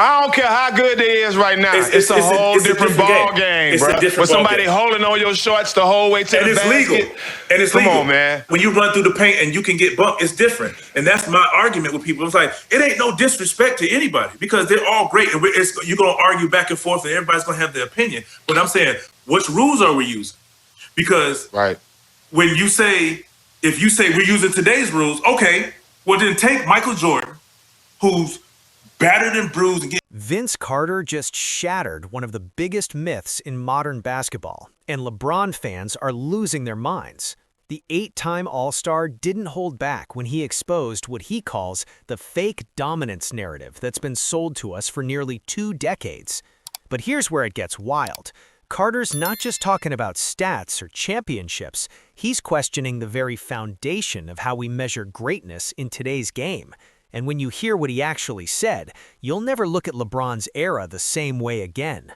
I don't care how good they is right now. It's a whole different ball game, It's bro. a different With ball somebody game. holding on your shorts the whole way to And the it's basket. legal. And it's Come legal. on, man. When you run through the paint and you can get bumped, it's different. And that's my argument with people. It's like, it ain't no disrespect to anybody because they're all great. And you're going to argue back and forth and everybody's going to have their opinion. But I'm saying, which rules are we using? Because when you say, if you say we're using today's rules, okay, well then take Michael Jordan, who's battered and bruised and Vince Carter just shattered one of the biggest myths in modern basketball, and LeBron fans are losing their minds. The 8-time All-Star didn't hold back when he exposed what he calls the fake dominance narrative that's been sold to us for nearly 2 decades. But here's where it gets wild. Carter's not just talking about stats or championships, he's questioning the very foundation of how we measure greatness in today's game. And when you hear what he actually said, you'll never look at LeBron's era the same way again.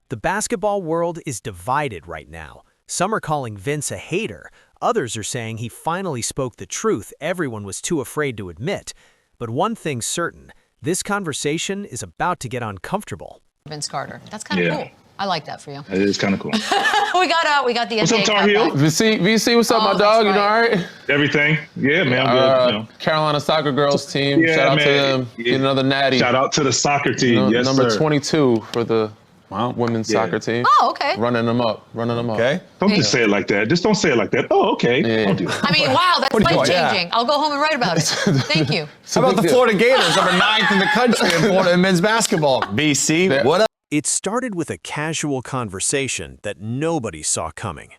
The basketball world is divided right now. Some are calling Vince a hater. Others are saying he finally spoke the truth everyone was too afraid to admit. But one thing's certain, this conversation is about to get uncomfortable. Vince Carter. That's kind of cool. I like that for you. It is kind of cool. we got the What's up, Tar Heel? VC, what's up, my dog? You know, all right? Everything. Yeah, man, I'm good. You know. Carolina Soccer Girls team. Yeah, shout out man. to them. Yeah. Get another natty. Shout out to the soccer team. Yes, number sir. 22 for the women's soccer team. Oh, okay. Running them up. Okay. Don't just say it like that. Just don't say it like that. Oh, okay. Yeah. Don't do that. I mean, wow, that's life-changing. I'll go home and write about it. Thank you. How about the Florida Gators, number 9th in the country in Florida in men's basketball? BC, what up? It started with a casual conversation that nobody saw coming.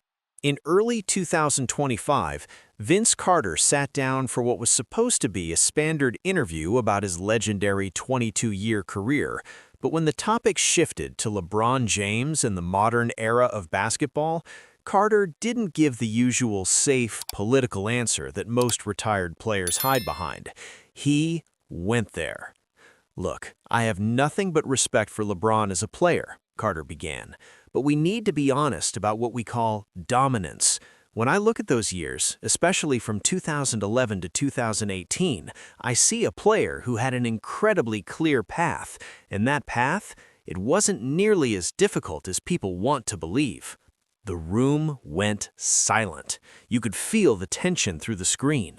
In early 2025, Vince Carter sat down for what was supposed to be a standard interview about his legendary 22-year career, but when the topic shifted to LeBron James and the modern era of basketball, Carter didn't give the usual safe, political answer that most retired players hide behind. He went there. Look, I have nothing but respect for LeBron as a player, Carter began, but we need to be honest about what we call dominance. When I look at those years, especially from 2011 to 2018, I see a player who had an incredibly clear path, and that path, it wasn't nearly as difficult as people want to believe. The room went silent. You could feel the tension through the screen.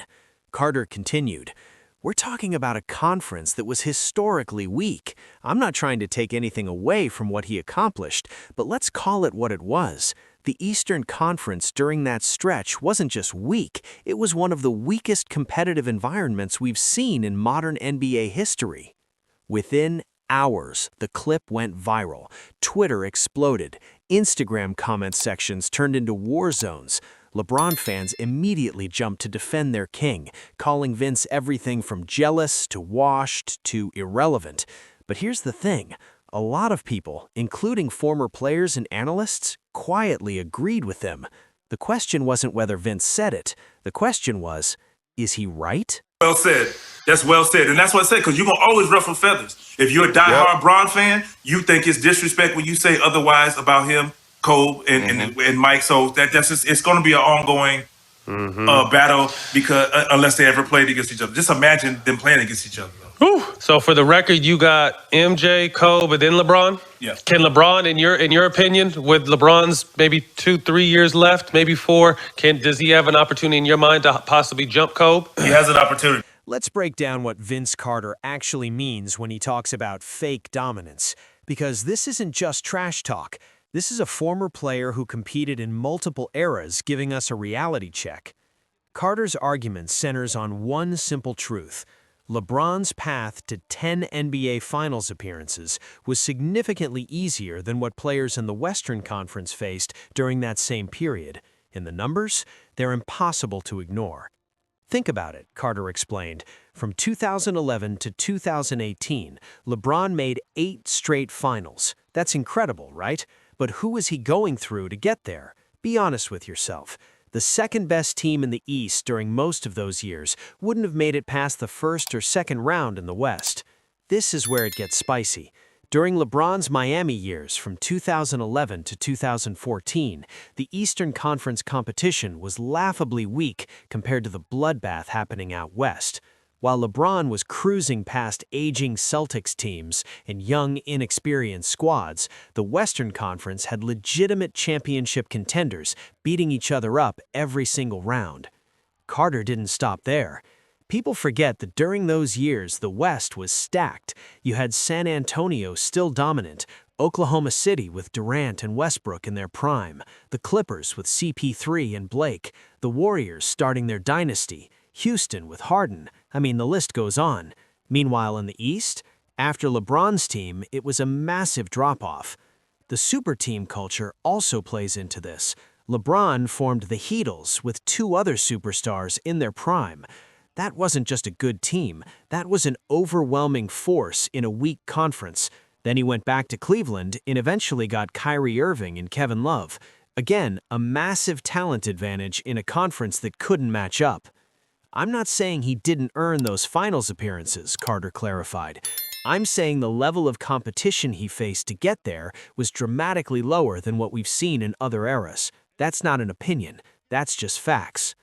Carter continued, "We're talking about a conference that was historically weak. I'm not trying to take anything away from what he accomplished, but let's call it what it was. The Eastern Conference during that stretch wasn't just weak, it was one of the weakest competitive environments we've seen in modern NBA history." Within hours, the clip went viral. Twitter exploded. Instagram comment sections turned into war zones. LeBron fans immediately jumped to defend their king, calling Vince everything from jealous to washed to irrelevant. But here's the thing. A lot of people, including former players and analysts, quietly agreed with him. The question wasn't whether Vince said it. The question was, is he right? Well said. That's well said. And that's what I said, because you're going to always ruffle feathers. If you're a diehard Bron fan, you think it's disrespect when you say otherwise about him, Cole, and Mike. So that's just, it's going to be an ongoing battle because unless they ever played against each other. Just imagine them playing against each other. Whew. So for the record, you got MJ, Kobe, and then LeBron? Yeah. Can LeBron, in your opinion, with LeBron's maybe 2-3 years left, maybe 4, does he have an opportunity in your mind to possibly jump Kobe? He has an opportunity. Let's break down what Vince Carter actually means when he talks about fake dominance, because this isn't just trash talk. This is a former player who competed in multiple eras giving us a reality check. Carter's argument centers on one simple truth. LeBron's path to 10 NBA Finals appearances was significantly easier than what players in the Western Conference faced during that same period. In the numbers, they're impossible to ignore. Think about it, Carter explained. From 2011 to 2018, LeBron made 8 straight finals. That's incredible, right? But who was he going through to get there? Be honest with yourself. The second-best team in the East during most of those years wouldn't have made it past the first or second round in the West. This is where it gets spicy. During LeBron's Miami years from 2011 to 2014, the Eastern Conference competition was laughably weak compared to the bloodbath happening out West. While LeBron was cruising past aging Celtics teams and young, inexperienced squads, the Western Conference had legitimate championship contenders beating each other up every single round. Carter didn't stop there. People forget that during those years, the West was stacked. You had San Antonio still dominant, Oklahoma City with Durant and Westbrook in their prime, the Clippers with CP3 and Blake, the Warriors starting their dynasty, Houston with Harden. I mean, the list goes on. Meanwhile, in the East, after LeBron's team, it was a massive drop-off. The super team culture also plays into this. LeBron formed the Heatles with two other superstars in their prime. That wasn't just a good team. That was an overwhelming force in a weak conference. Then he went back to Cleveland and eventually got Kyrie Irving and Kevin Love. Again, a massive talent advantage in a conference that couldn't match up. I'm not saying he didn't earn those finals appearances, Carter clarified. I'm saying the level of competition he faced to get there was dramatically lower than what we've seen in other eras. That's not an opinion. That's just facts.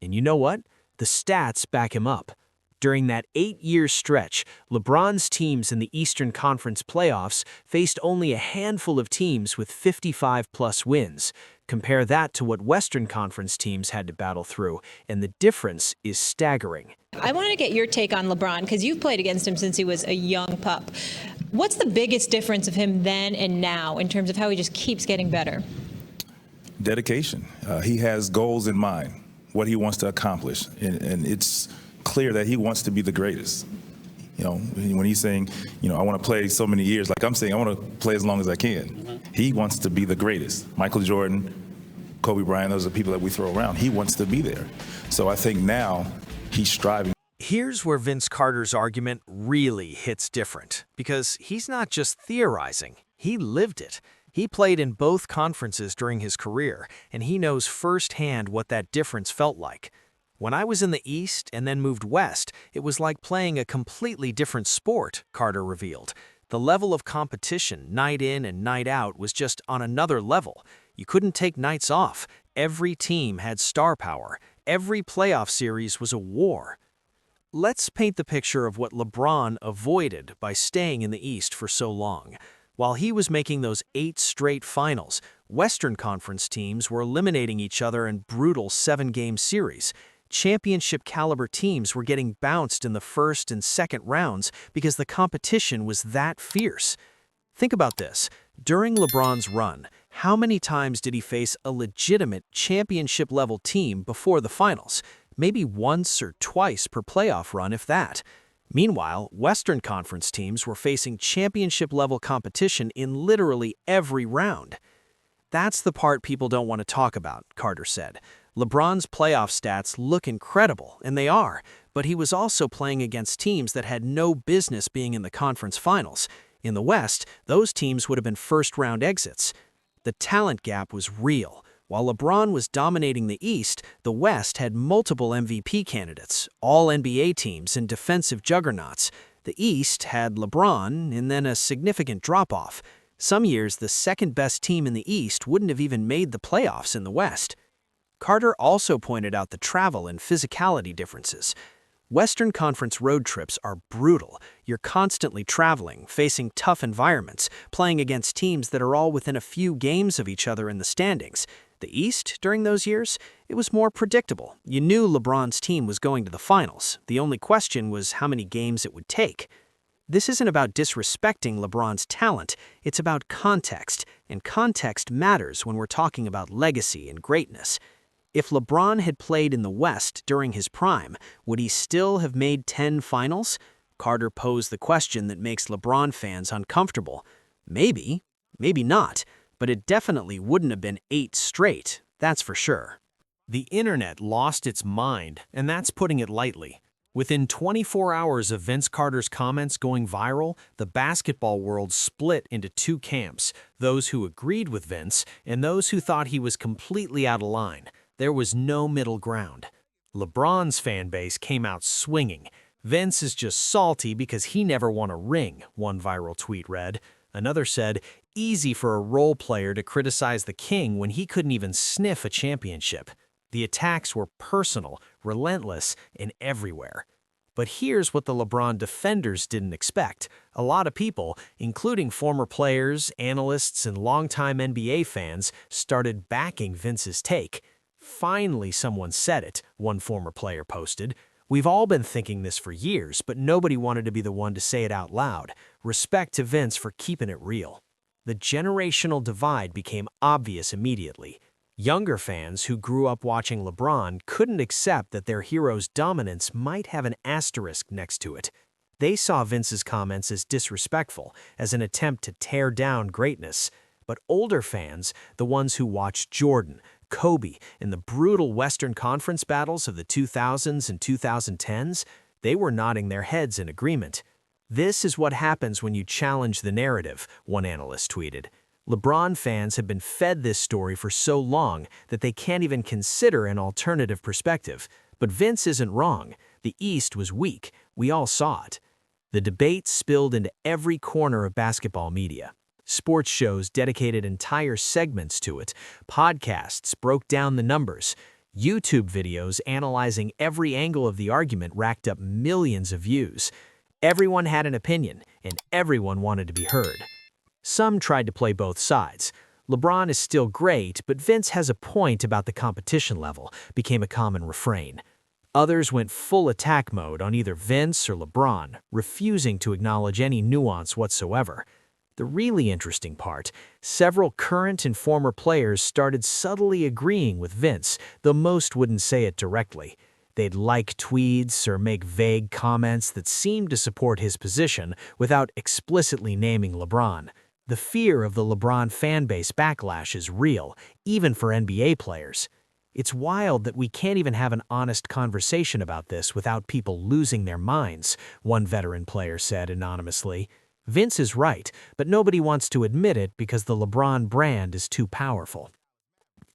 And you know what? The stats back him up. During that 8-year stretch, LeBron's teams in the Eastern Conference playoffs faced only a handful of teams with 55-plus wins. Compare that to what Western Conference teams had to battle through, and the difference is staggering. I want to get your take on LeBron, because you've played against him since he was a young pup. What's the biggest difference of him then and now in terms of how he just keeps getting better? Dedication. He has goals in mind, what he wants to accomplish, and it's clear that he wants to be the greatest. You know, when he's saying, you know, I want to play so many years, like I'm saying, I want to play as long as I can. He wants to be the greatest. Michael Jordan, Kobe Bryant, those are people that we throw around. He wants to be there. So I think now he's striving. Here's where Vince Carter's argument really hits different, because he's not just theorizing, he lived it. He played in both conferences during his career, and he knows firsthand what that difference felt like. When I was in the East and then moved west, it was like playing a completely different sport, Carter revealed. The level of competition, night in and night out, was just on another level. You couldn't take nights off. Every team had star power. Every playoff series was a war. Let's paint the picture of what LeBron avoided by staying in the East for so long. While he was making those 8 straight finals, Western Conference teams were eliminating each other in brutal 7-game series. Championship-caliber teams were getting bounced in the first and second rounds because the competition was that fierce. Think about this. During LeBron's run, how many times did he face a legitimate championship-level team before the finals? Maybe once or twice per playoff run, if that. Meanwhile, Western Conference teams were facing championship-level competition in literally every round. That's the part people don't want to talk about, Carter said. LeBron's playoff stats look incredible, and they are, but he was also playing against teams that had no business being in the conference finals. In the West, those teams would have been first-round exits. The talent gap was real. While LeBron was dominating the East, the West had multiple MVP candidates, all NBA teams and defensive juggernauts. The East had LeBron and then a significant drop-off. Some years, the second-best team in the East wouldn't have even made the playoffs in the West. Carter also pointed out the travel and physicality differences. Western Conference road trips are brutal. You're constantly traveling, facing tough environments, playing against teams that are all within a few games of each other in the standings. The East, during those years, it was more predictable. You knew LeBron's team was going to the finals. The only question was how many games it would take. This isn't about disrespecting LeBron's talent. It's about context, and context matters when we're talking about legacy and greatness. If LeBron had played in the West during his prime, would he still have made 10 finals? Carter posed the question that makes LeBron fans uncomfortable. Maybe, maybe not, but it definitely wouldn't have been 8 straight, that's for sure. The internet lost its mind, and that's putting it lightly. Within 24 hours of Vince Carter's comments going viral, the basketball world split into 2 camps, those who agreed with Vince and those who thought he was completely out of line. There was no middle ground. LeBron's fan base came out swinging. Vince is just salty because he never won a ring, one viral tweet read. Another said, easy for a role player to criticize the king when he couldn't even sniff a championship. The attacks were personal, relentless, and everywhere. But here's what the LeBron defenders didn't expect. A lot of people, including former players, analysts, and longtime NBA fans, started backing Vince's take. Finally, someone said it, one former player posted. We've all been thinking this for years, but nobody wanted to be the one to say it out loud. Respect to Vince for keeping it real. The generational divide became obvious immediately. Younger fans who grew up watching LeBron couldn't accept that their hero's dominance might have an asterisk next to it. They saw Vince's comments as disrespectful, as an attempt to tear down greatness. But older fans, the ones who watched Jordan, Kobe, and the brutal Western Conference battles of the 2000s and 2010s, they were nodding their heads in agreement. This is what happens when you challenge the narrative, one analyst tweeted. LeBron fans have been fed this story for so long that they can't even consider an alternative perspective. But Vince isn't wrong. The East was weak. We all saw it. The debate spilled into every corner of basketball media. Sports shows dedicated entire segments to it. Podcasts broke down the numbers. YouTube videos analyzing every angle of the argument racked up millions of views. Everyone had an opinion, and everyone wanted to be heard. Some tried to play both sides. LeBron is still great, but Vince has a point about the competition level, became a common refrain. Others went full attack mode on either Vince or LeBron, refusing to acknowledge any nuance whatsoever. The really interesting part, several current and former players started subtly agreeing with Vince, though most wouldn't say it directly. They'd like tweets or make vague comments that seemed to support his position without explicitly naming LeBron. The fear of the LeBron fanbase backlash is real, even for NBA players. It's wild that we can't even have an honest conversation about this without people losing their minds, one veteran player said anonymously. Vince is right, but nobody wants to admit it because the LeBron brand is too powerful.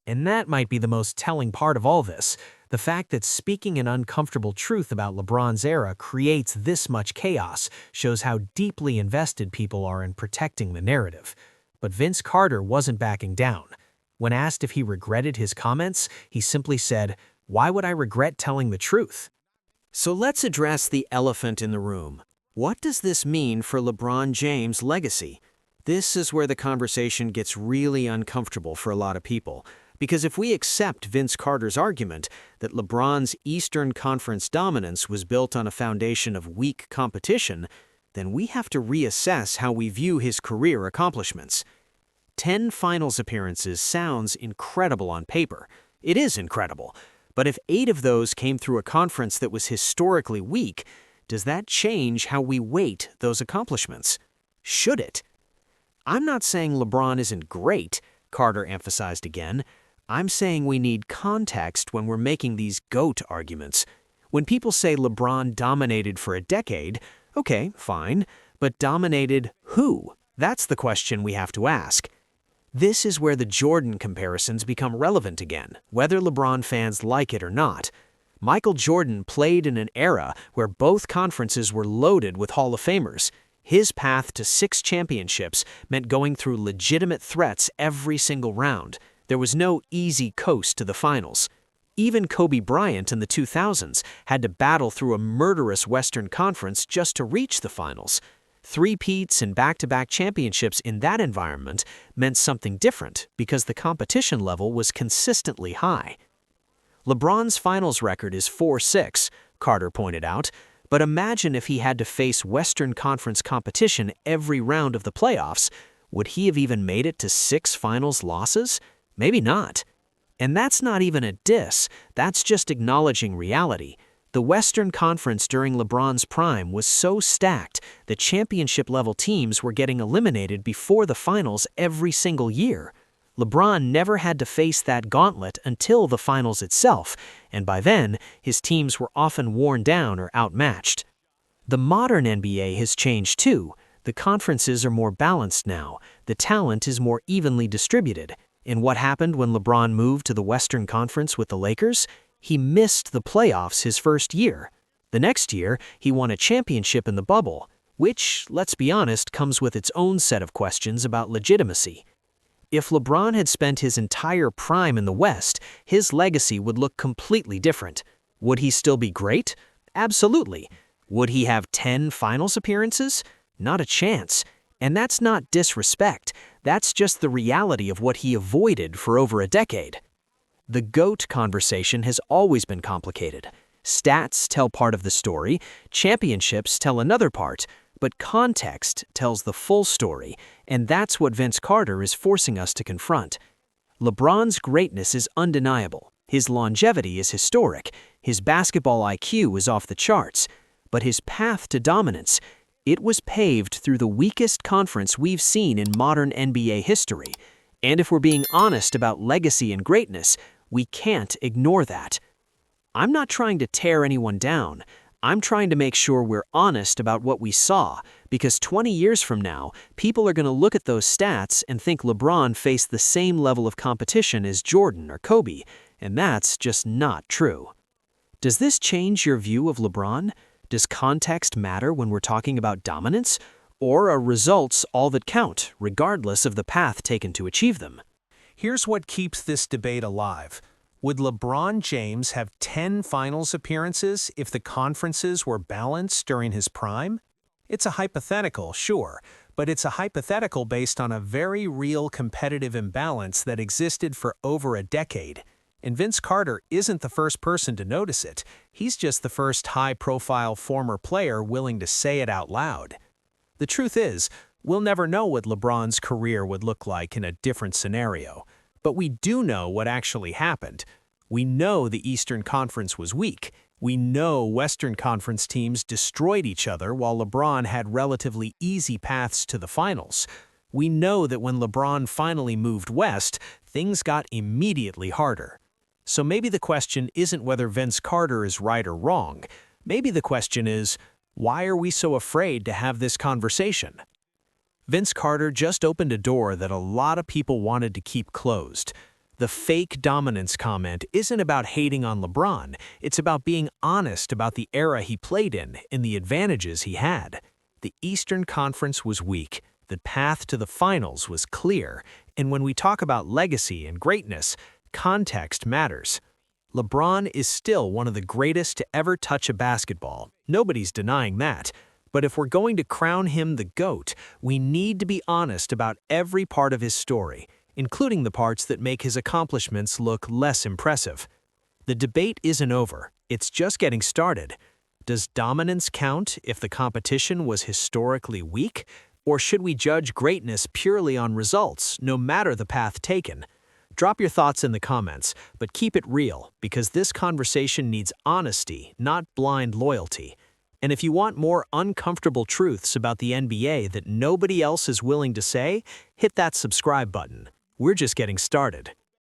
And that might be the most telling part of all this. The fact that speaking an uncomfortable truth about LeBron's era creates this much chaos shows how deeply invested people are in protecting the narrative. But Vince Carter wasn't backing down. When asked if he regretted his comments, he simply said, "Why would I regret telling the truth?" So let's address the elephant in the room. What does this mean for LeBron James' legacy? This is where the conversation gets really uncomfortable for a lot of people. Because if we accept Vince Carter's argument that LeBron's Eastern Conference dominance was built on a foundation of weak competition, then we have to reassess how we view his career accomplishments. 10 finals appearances sounds incredible on paper. It is incredible. But if 8 of those came through a conference that was historically weak, does that change how we weight those accomplishments? Should it? I'm not saying LeBron isn't great, Carter emphasized again. I'm saying we need context when we're making these GOAT arguments. When people say LeBron dominated for a decade, okay, fine, but dominated who? That's the question we have to ask. This is where the Jordan comparisons become relevant again, whether LeBron fans like it or not. Michael Jordan played in an era where both conferences were loaded with Hall of Famers. His path to 6 championships meant going through legitimate threats every single round. There was no easy coast to the finals. Even Kobe Bryant in the 2000s had to battle through a murderous Western Conference just to reach the finals. 3-peats and back-to-back championships in that environment meant something different because the competition level was consistently high. LeBron's finals record is 4-6, Carter pointed out, but imagine if he had to face Western Conference competition every round of the playoffs. Would he have even made it to 6 finals losses? Maybe not. And that's not even a diss, that's just acknowledging reality. The Western Conference during LeBron's prime was so stacked that championship-level teams were getting eliminated before the finals every single year. LeBron never had to face that gauntlet until the finals itself, and by then, his teams were often worn down or outmatched. The modern NBA has changed too. The conferences are more balanced now. The talent is more evenly distributed. And what happened when LeBron moved to the Western Conference with the Lakers? He missed the playoffs his first year. The next year, he won a championship in the bubble, which, let's be honest, comes with its own set of questions about legitimacy. If LeBron had spent his entire prime in the West, his legacy would look completely different. Would he still be great? Absolutely. Would he have 10 finals appearances? Not a chance. And that's not disrespect. That's just the reality of what he avoided for over a decade. The GOAT conversation has always been complicated. Stats tell part of the story, championships tell another part, but context tells the full story, and that's what Vince Carter is forcing us to confront. LeBron's greatness is undeniable. His longevity is historic. His basketball IQ is off the charts. But his path to dominance, it was paved through the weakest conference we've seen in modern NBA history. And if we're being honest about legacy and greatness, we can't ignore that. I'm not trying to tear anyone down. I'm trying to make sure we're honest about what we saw, because 20 years from now, people are going to look at those stats and think LeBron faced the same level of competition as Jordan or Kobe, and that's just not true. Does this change your view of LeBron? Does context matter when we're talking about dominance? Or are results all that count, regardless of the path taken to achieve them? Here's what keeps this debate alive. Would LeBron James have 10 finals appearances if the conferences were balanced during his prime? It's a hypothetical, sure, but it's a hypothetical based on a very real competitive imbalance that existed for over a decade. And Vince Carter isn't the first person to notice it. He's just the first high-profile former player willing to say it out loud. The truth is, we'll never know what LeBron's career would look like in a different scenario. But we do know what actually happened. We know the Eastern Conference was weak. We know Western Conference teams destroyed each other while LeBron had relatively easy paths to the finals. We know that when LeBron finally moved west, things got immediately harder. So maybe the question isn't whether Vince Carter is right or wrong. Maybe the question is, why are we so afraid to have this conversation? Vince Carter just opened a door that a lot of people wanted to keep closed. The fake dominance comment isn't about hating on LeBron. It's about being honest about the era he played in and the advantages he had. The Eastern Conference was weak. The path to the finals was clear. And when we talk about legacy and greatness, context matters. LeBron is still one of the greatest to ever touch a basketball. Nobody's denying that. But if we're going to crown him the GOAT, we need to be honest about every part of his story, including the parts that make his accomplishments look less impressive. The debate isn't over. It's just getting started. Does dominance count if the competition was historically weak? Or should we judge greatness purely on results, no matter the path taken? Drop your thoughts in the comments, but keep it real, because this conversation needs honesty, not blind loyalty. And if you want more uncomfortable truths about the NBA that nobody else is willing to say, hit that subscribe button. We're just getting started.